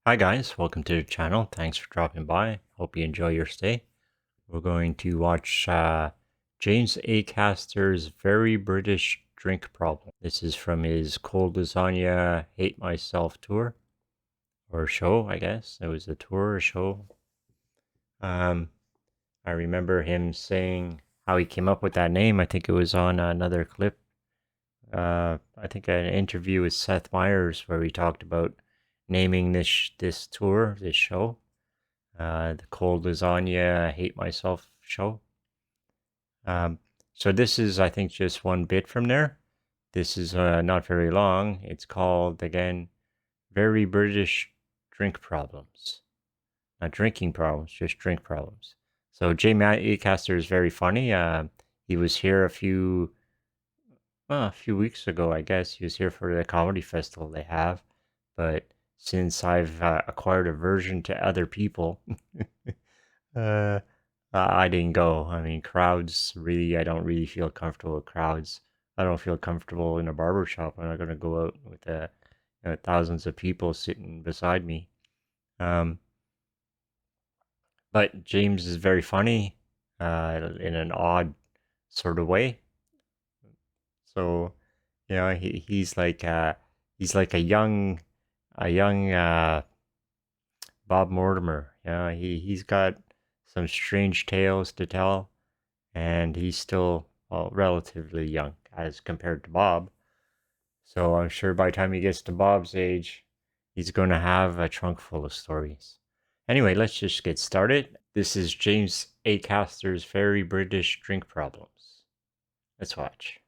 Hi guys, welcome to the channel. Thanks for dropping by. Hope you enjoy your stay. We're going to watch James Acaster's Very British Drink Problem. This is from his Cold Lasagna Hate Myself tour, or show, I guess. It was a tour or show. I remember him saying how he came up with that name. I think it was on another clip. I think an interview with Seth Meyers where he talked about naming this tour, this show, the Cold Lasagna Hate Myself show. So this is, I think, just one bit from there. This is not very long. It's called, again, Very British Drink Problems. Not drinking problems, just drink problems. So Jamie Acaster is very funny. He was here a few weeks ago, I guess. He was here for the comedy festival they have. But since I've acquired aversion to other people, I didn't go. I mean, crowds, really, I don't really feel comfortable with crowds. I don't feel comfortable in a barber shop. I'm not going to go out with thousands of people sitting beside me. But James is very funny in an odd sort of way. So, he's like a young Bob Mortimer. Yeah, he's got some strange tales to tell, and he's still relatively young as compared to Bob. So I'm sure by the time he gets to Bob's age, he's going to have a trunk full of stories. Anyway, let's just get started. This is James Acaster's Very British Drink Problems. Let's watch.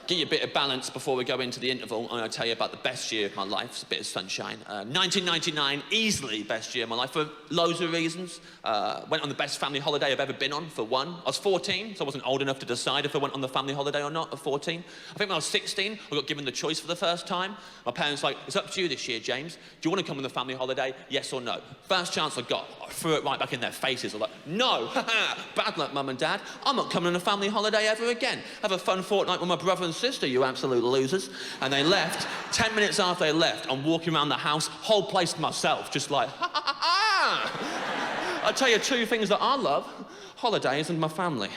Get you a bit of balance before we go into the interval. I'm going to tell you about the best year of my life. It's a bit of sunshine. 1999, easily best year of my life for loads of reasons. Went on the best family holiday I've ever been on, for one. I was 14, so I wasn't old enough to decide if I went on the family holiday or not at 14. I think when I was 16, I got given the choice for the first time. My parents were like, it's up to you this year, James. Do you want to come on the family holiday, yes or no? First chance I got, I threw it right back in their faces. I was like, no, bad luck, Mum and Dad. I'm not coming on a family holiday ever again. Have a fun fortnight with my brother and sister, you absolute losers. And they left. 10 minutes after they left, I'm walking around the house, whole place to myself, just like, ha ha ha ha. I'll tell you two things that I love, holidays and my family.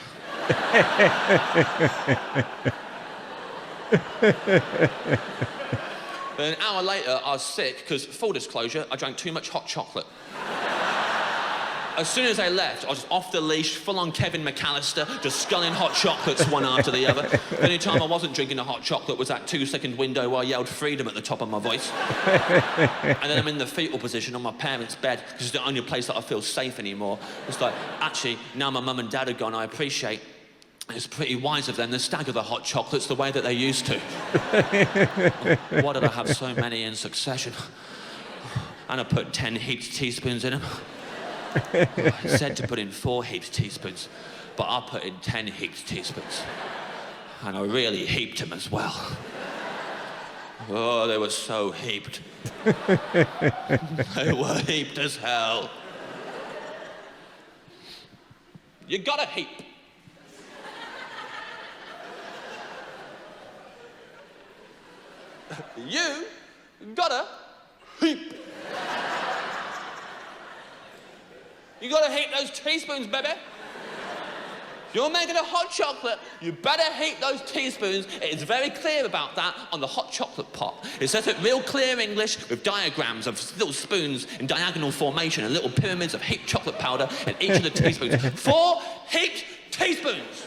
But an hour later, I was sick because, full disclosure, I drank too much hot chocolate. As soon as I left, I was off the leash, full-on Kevin McAllister, just sculling hot chocolates one after the other. The only time I wasn't drinking a hot chocolate was that 2-second window where I yelled freedom at the top of my voice. And then I'm in the fetal position on my parents' bed, because it's the only place that I feel safe anymore. It's like, actually, now my mum and dad are gone, I appreciate it's pretty wise of them to stagger the hot chocolates the way that they used to. Why did I have so many in succession? And I put 10 heaped teaspoons in them. I said to put in 4 heaped teaspoons, but I put in 10 heaped teaspoons. And I really heaped them as well. Oh, they were so heaped. They were heaped as hell. You gotta heap. You gotta heap. You gotta heat those teaspoons, baby. If you're making a hot chocolate, you better heat those teaspoons. It is very clear about that on the hot chocolate pot. It says it real clear English with diagrams of little spoons in diagonal formation and little pyramids of heaped chocolate powder in each of the teaspoons. 4 heaped teaspoons.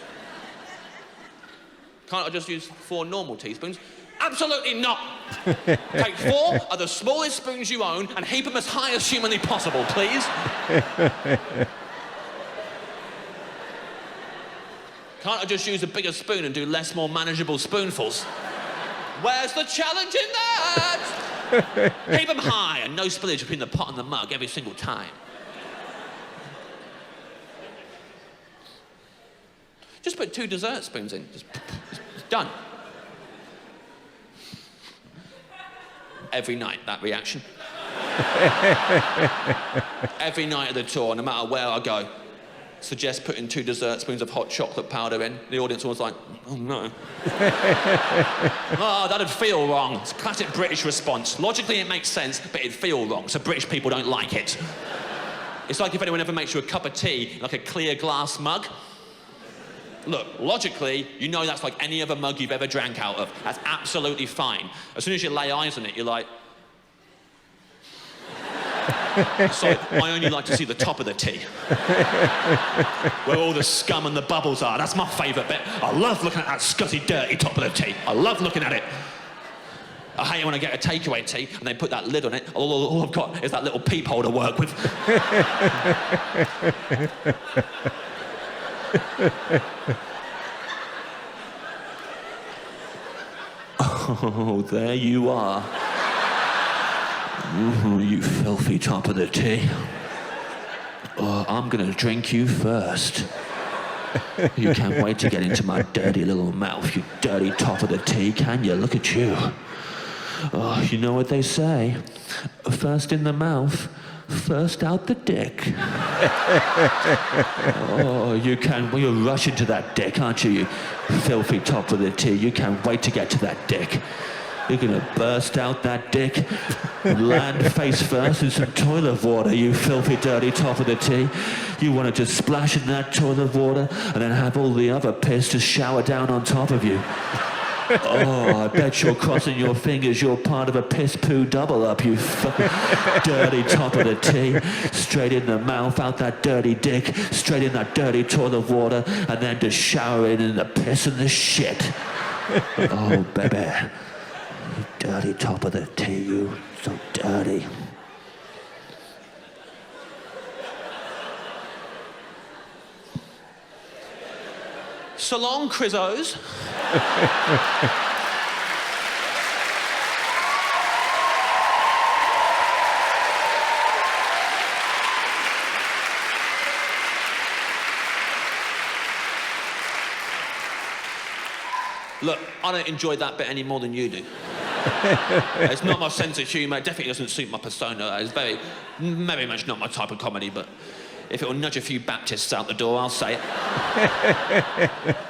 Can't I just use 4 normal teaspoons? Absolutely not. Take 4 of the smallest spoons you own and heap them as high as humanly possible, please. Can't I just use a bigger spoon and do less, more manageable spoonfuls? Where's the challenge in that? Heap them high and no spillage between the pot and the mug every single time. Just put 2 dessert spoons in. Just done. Every night, that reaction. Every night of the tour, no matter where I go. suggest putting 2 dessert spoons of hot chocolate powder in. The audience was like, oh no. Oh, that'd feel wrong. It's a classic British response. Logically it makes sense, but it'd feel wrong, so British people don't like it. It's like if anyone ever makes you a cup of tea in like a clear glass mug. Look, logically, you know that's like any other mug you've ever drank out of. That's absolutely fine. As soon as you lay eyes on it, you're like... So I only like to see the top of the tea. Where all the scum and the bubbles are. That's my favourite bit. I love looking at that scuzzy, dirty top of the tea. I love looking at it. I hate it when I get a takeaway tea and they put that lid on it. All I've got is that little peephole to work with. Oh, there you are. You filthy top of the tea. Oh, I'm gonna drink you first. You can't wait to get into my dirty little mouth, you dirty top of the tea, can you? Look at you. Oh, you know what they say? First in the mouth, first out the dick. Oh, you're rushing to that dick, aren't you, you filthy top of the tea? You can't wait to get to that dick. You're gonna burst out that dick, land face first in some toilet water, you filthy dirty top of the tea. You want to just splash in that toilet water and then have all the other piss just shower down on top of you. Oh, I bet you're crossing your fingers you're part of a piss-poo double-up, you dirty top of the tea. Straight in the mouth, out that dirty dick, straight in that dirty toilet water, and then just shower in the piss and the shit. Oh, baby. You dirty top of the tea, you so dirty. So long, Crizzos. Look, I don't enjoy that bit any more than you do. It's not my sense of humour. It definitely doesn't suit my persona. It's very much not my type of comedy, but if it'll nudge a few Baptists out the door, I'll say it.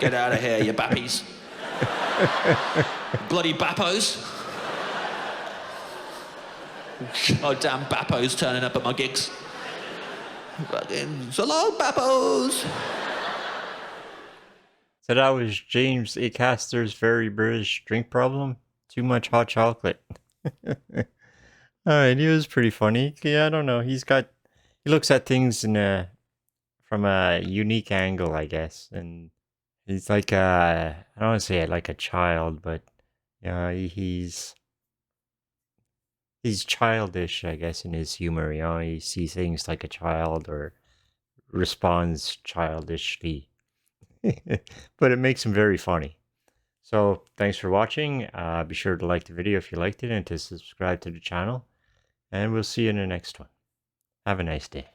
Get out of here, you Bappies. Bloody Bappos. Oh, damn Bappos turning up at my gigs. Fucking so long, Bappos. So that was James Acaster's very British drink problem. Too much hot chocolate. Alright, he was pretty funny. Yeah, I don't know. He looks at things from a unique angle, I guess. And he's like I don't want to say it like a child, but yeah, he's childish, I guess, in his humor. You know, he sees things like a child or responds childishly. But it makes him very funny. So thanks for watching. Be sure to like the video if you liked it and to subscribe to the channel. And we'll see you in the next one. Have a nice day.